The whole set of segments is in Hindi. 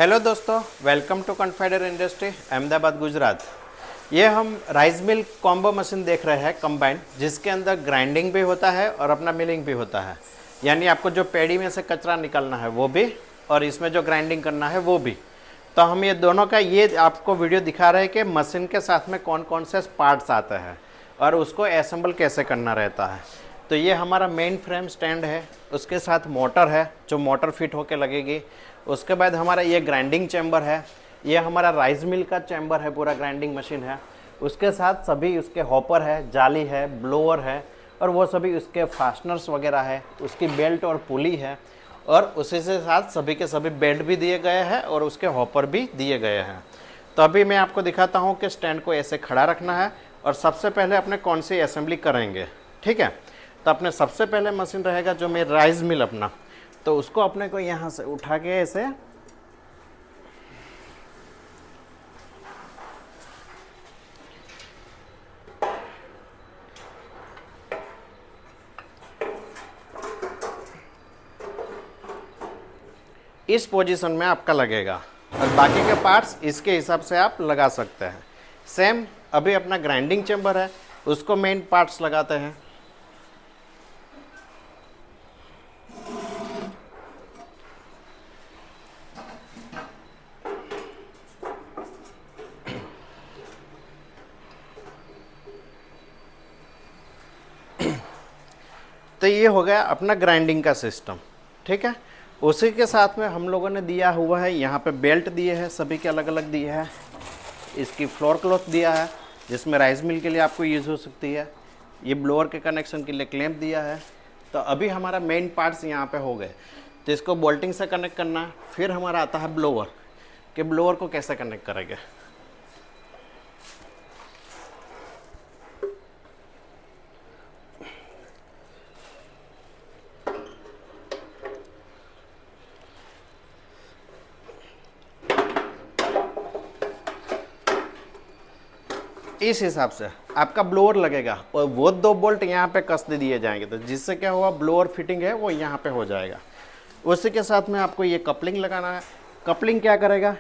हेलो दोस्तों, welcome to confider industry Ahmedabad Gujarat. ये हम राइस मिल कॉम्बो मशीन देख रहे हैं कंबाइंड, जिसके अंदर ग्राइंडिंग भी होता है और अपना मिलिंग भी होता है। यानी आपको जो पैडी में से कचरा निकालना है वो भी, और इसमें जो ग्राइंडिंग करना है वो भी। तो हम ये दोनों का ये आपको वीडियो दिखा रहे हैं कि मशीन के साथ में कौन कौन से पार्ट्स आते हैं और उसको असेंबल कैसे करना रहता है। तो ये हमारा मेन फ्रेम स्टैंड है, उसके साथ मोटर है जो मोटर फिट होके लगेगी। उसके बाद हमारा ये ग्राइंडिंग चैम्बर है, ये हमारा राइस मिल का चैम्बर है, पूरा ग्राइंडिंग मशीन है। उसके साथ सभी उसके हॉपर है, जाली है, ब्लोअर है, और वो सभी उसके फास्टनर्स वगैरह है, उसकी बेल्ट और पुली है, और उसी से साथ सभी के सभी बेल्ट भी दिए गए हैं और उसके हॉपर भी दिए गए हैं। तो अभी मैं आपको दिखाता हूँ कि स्टैंड को ऐसे खड़ा रखना है और सबसे पहले अपने कौन सी असेंबली करेंगे। ठीक है, तो अपने सबसे पहले मशीन रहेगा जो मेरा राइस मिल अपना, तो उसको अपने को यहाँ से उठा के ऐसे इस पोजीशन में आपका लगेगा, और बाकी के पार्ट्स इसके हिसाब से आप लगा सकते हैं। सेम अभी अपना ग्राइंडिंग चैम्बर है, उसको मेन पार्ट्स लगाते हैं। तो ये हो गया अपना ग्राइंडिंग का सिस्टम। ठीक है, उसी के साथ में हम लोगों ने दिया हुआ है, यहाँ पे बेल्ट दिए हैं, सभी के अलग अलग दिए हैं। इसकी फ्लोर क्लॉथ दिया है जिसमें राइस मिल के लिए आपको यूज़ हो सकती है। ये ब्लोअर के कनेक्शन के लिए क्लैंप दिया है। तो अभी हमारा मेन पार्ट्स यहाँ पे हो गए, तो इसको बोल्टिंग से कनेक्ट करना है। फिर हमारा आता है ब्लोअर, कि ब्लोअर को कैसे कनेक्ट करेंगे। इस हिसाब से आपका ब्लोअर लगेगा और वो 2 बोल्ट यहाँ पे कस दे दिए जाएंगे, तो जिससे क्या हुआ, ब्लोअर फिटिंग है वो यहाँ पे हो जाएगा। उसी के साथ में आपको ये कपलिंग लगाना है। कपलिंग क्या करेगा,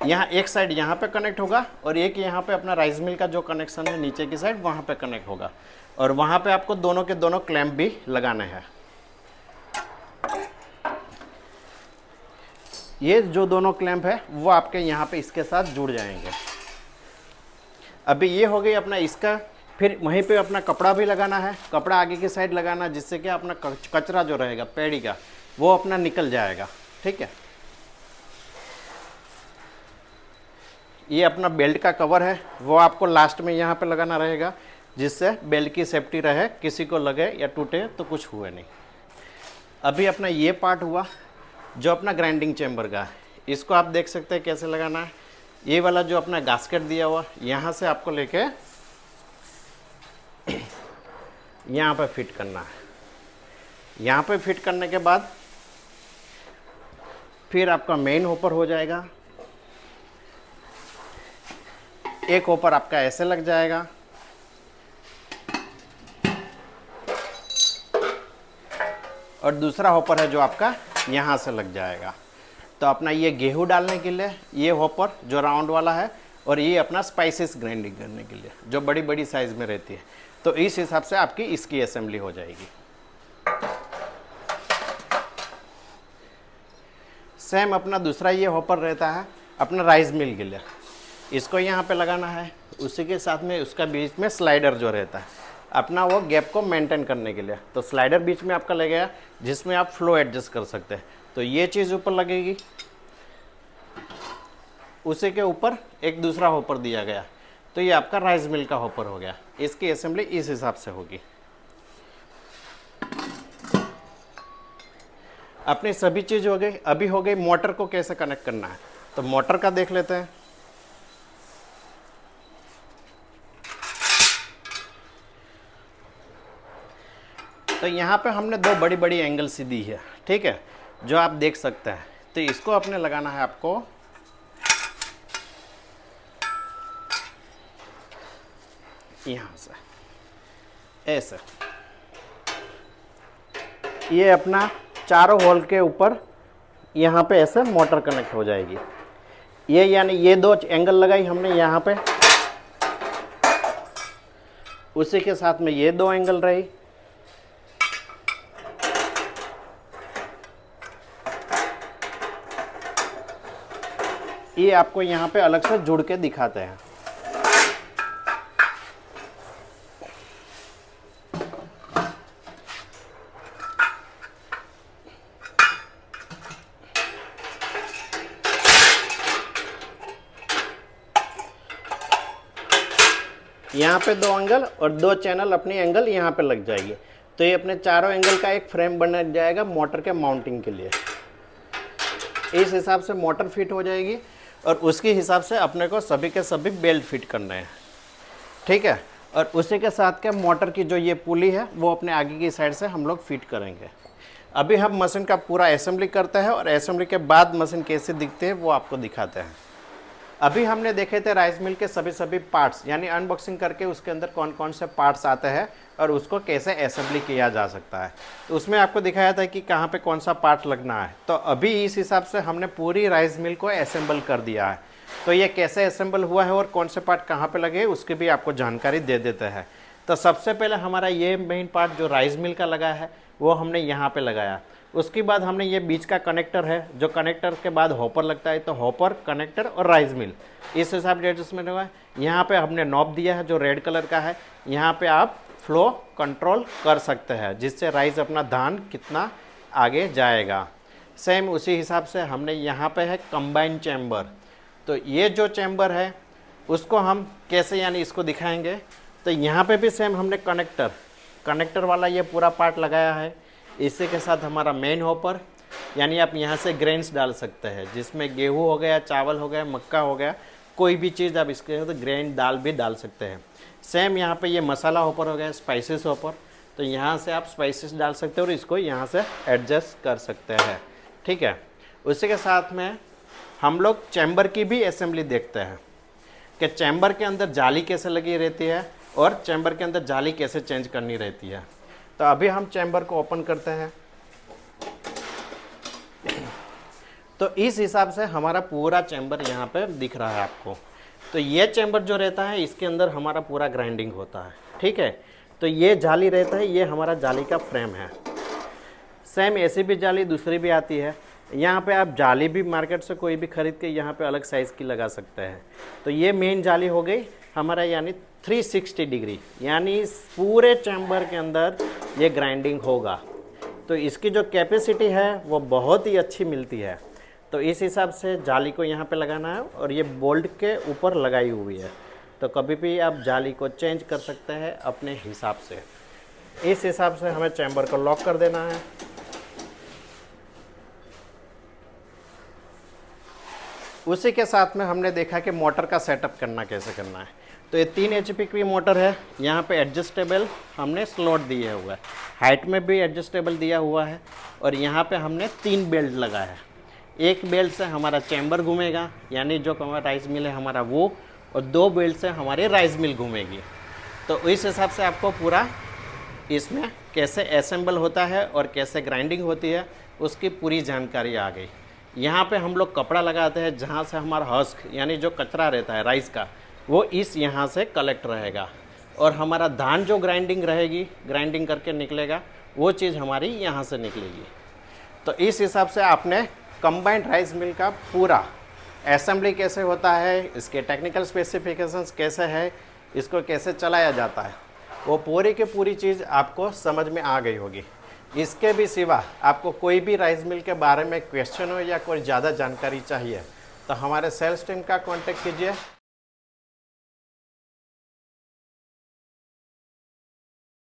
यहाँ एक साइड यहाँ पे कनेक्ट होगा और एक यहाँ पे अपना राइस मिल का जो कनेक्शन है नीचे की साइड वहाँ पे कनेक्ट होगा, और वहाँ पे आपको दोनों के दोनों क्लैंप भी लगाने हैं। ये जो दोनों क्लैंप है वो आपके यहाँ पे इसके साथ जुड़ जाएंगे। अभी ये हो गई अपना इसका। फिर वहीं पे अपना कपड़ा भी लगाना है, कपड़ा आगे की साइड लगाना, जिससे कि अपना कचरा जो रहेगा पैडी का वो अपना निकल जाएगा। ठीक है, ये अपना बेल्ट का कवर है, वो आपको लास्ट में यहाँ पे लगाना रहेगा, जिससे बेल्ट की सेफ्टी रहे, किसी को लगे या टूटे तो कुछ हुए नहीं। अभी अपना ये पार्ट हुआ जो अपना ग्राइंडिंग चैम्बर का है, इसको आप देख सकते हैं कैसे लगाना है। ये वाला जो अपना गास्केट दिया हुआ, यहाँ से आपको लेके यहाँ पे फिट करना है। यहाँ पे फिट करने के बाद फिर आपका मेन होपर हो जाएगा। एक होपर आपका ऐसे लग जाएगा, और दूसरा होपर है जो आपका यहाँ से लग जाएगा। तो अपना ये गेहूं डालने के लिए ये हॉपर जो राउंड वाला है, और ये अपना स्पाइसेस ग्राइंडिंग करने के लिए जो बड़ी बड़ी साइज़ में रहती है। तो इस हिसाब से आपकी इसकी असेंबली हो जाएगी। सेम अपना दूसरा ये हॉपर रहता है अपना राइस मिल के लिए, इसको यहाँ पे लगाना है। उसी के साथ में उसका बीच में स्लाइडर जो रहता है अपना, वो गैप को मेंटेन करने के लिए, तो स्लाइडर बीच में आपका लगेगा जिसमें आप फ्लो एडजस्ट कर सकते हैं। तो ये चीज़ ऊपर लगेगी, उसी के ऊपर एक दूसरा हॉपर दिया गया, तो ये आपका राइस मिल का हॉपर हो गया। इसकी असेंबली इस हिसाब से होगी। अपनी सभी चीज़ हो गई। अभी हो गई मोटर को कैसे कनेक्ट करना है, तो मोटर का देख लेते हैं। तो यहाँ पे हमने 2 बड़ी बड़ी एंगल सी दी है, ठीक है, जो आप देख सकते हैं। तो इसको अपने लगाना है आपको यहाँ से ऐसे। ये अपना चारों होल के ऊपर यहाँ पे ऐसे मोटर कनेक्ट हो जाएगी। ये यानी ये 2 एंगल लगाई हमने यहाँ पे, उसी के साथ में ये 2 एंगल रही। ये आपको यहाँ पे अलग से जुड़ के दिखाते हैं। यहाँ पे 2 एंगल और 2 चैनल अपनी एंगल यहाँ पे लग जाएगी, तो ये अपने चारों एंगल का एक फ्रेम बन जाएगा मोटर के माउंटिंग के लिए। इस हिसाब से मोटर फिट हो जाएगी और उसके हिसाब से अपने को सभी के सभी बेल्ट फिट करने हैं, ठीक है। और उसी के साथ के मोटर की जो ये पुली है वो अपने आगे की साइड से हम लोग फिट करेंगे। अभी हम मशीन का पूरा असेंबली करते हैं और असेंबली के बाद मशीन कैसे दिखते हैं वो आपको दिखाते हैं। अभी हमने देखे थे राइस मिल के सभी पार्ट्स, यानी अनबॉक्सिंग करके उसके अंदर कौन कौन से पार्ट्स आते हैं और उसको कैसे असेंबली किया जा सकता है। तो उसमें आपको दिखाया था कि कहाँ पे कौन सा पार्ट लगना है। तो अभी इस हिसाब से हमने पूरी राइस मिल को असेंबल कर दिया है। तो ये कैसे असेंबल हुआ है और कौन से पार्ट कहाँ पे लगे उसकी भी आपको जानकारी दे देते हैं। तो सबसे पहले हमारा ये मेन पार्ट जो राइस मिल का लगा है वो हमने यहाँ पे लगाया। उसके बाद हमने ये बीच का कनेक्टर है, जो कनेक्टर के बाद हॉपर लगता है, तो हॉपर, कनेक्टर और राइस मिल इस हिसाब से एडजस्टमेंट हुआ है। यहाँ पे हमने नॉब दिया है जो रेड कलर का है। यहाँ पे आप फ्लो कंट्रोल कर सकते हैं जिससे राइस अपना धान कितना आगे जाएगा। सेम उसी हिसाब से हमने यहाँ पे है कंबाइन चैम्बर। तो ये जो चैम्बर है उसको हम कैसे यानी इसको दिखाएंगे। तो यहाँ पे भी सेम हमने कनेक्टर वाला ये पूरा पार्ट लगाया है। इसी के साथ हमारा मेन हॉपर, यानी आप यहाँ से ग्रेन्स डाल सकते हैं, जिसमें गेहूँ हो गया, चावल हो गया, मक्का हो गया, कोई भी चीज़ आप इसके तो ग्रेन दाल भी डाल सकते हैं। सेम यहाँ पे ये मसाला हॉपर हो गया, स्पाइसेस हॉपर, तो यहाँ से आप स्पाइसेस डाल सकते हैं और इसको यहाँ से एडजस्ट कर सकते हैं, ठीक है। उसी के साथ में हम लोग चैम्बर की भी असेंबली देखते हैं कि चैम्बर के अंदर जाली कैसे लगी रहती है और चैम्बर के अंदर जाली कैसे चेंज करनी रहती है। तो अभी हम चैम्बर को ओपन करते हैं। तो इस हिसाब से हमारा पूरा चैम्बर यहाँ पे दिख रहा है आपको। तो ये चैम्बर जो रहता है इसके अंदर हमारा पूरा ग्राइंडिंग होता है, ठीक है। तो ये जाली रहता है, ये हमारा जाली का फ्रेम है। सेम ऐसी भी जाली दूसरी भी आती है। यहाँ पे आप जाली भी मार्केट से कोई भी खरीद के यहाँ पे अलग साइज़ की लगा सकते हैं। तो ये मेन जाली हो गई हमारा, यानी 360 डिग्री, यानी इस पूरे चैम्बर के अंदर ये ग्राइंडिंग होगा। तो इसकी जो कैपेसिटी है वो बहुत ही अच्छी मिलती है। तो इस हिसाब से जाली को यहाँ पे लगाना है और ये बोल्ट के ऊपर लगाई हुई है। तो कभी भी आप जाली को चेंज कर सकते हैं अपने हिसाब से। इस हिसाब से हमें चैम्बर को लॉक कर देना है। उसी के साथ में हमने देखा कि मोटर का सेटअप करना कैसे करना है। तो ये 3 HP की मोटर है। यहाँ पे एडजस्टेबल हमने स्लॉट दिए हुआ है, हाइट में भी एडजस्टेबल दिया हुआ है। और यहाँ पे हमने 3 बेल्ट लगा है। एक बेल्ट से हमारा चैम्बर घूमेगा, यानी जो हमारा राइस मिल है हमारा वो, और 2 बेल्ट से हमारी राइस मिल घूमेगी। तो इस हिसाब से आपको पूरा इसमें कैसे असेंबल होता है और कैसे ग्राइंडिंग होती है उसकी पूरी जानकारी आ गई। यहाँ पे हम लोग कपड़ा लगाते हैं जहाँ से हमारा हस्क, यानी जो कचरा रहता है राइस का, वो इस यहाँ से कलेक्ट रहेगा और हमारा धान जो ग्राइंडिंग रहेगी, ग्राइंडिंग करके निकलेगा, वो चीज़ हमारी यहाँ से निकलेगी। तो इस हिसाब से आपने कंबाइंड राइस मिल का पूरा असेंबली कैसे होता है, इसके टेक्निकल स्पेसिफिकेशंस कैसे है, इसको कैसे चलाया जाता है, वो पूरी की पूरी चीज़ आपको समझ में आ गई होगी। इसके भी सिवा आपको कोई भी राइस मिल के बारे में क्वेश्चन हो या कोई ज़्यादा जानकारी चाहिए तो हमारे सेल्स टीम का कांटेक्ट कीजिए।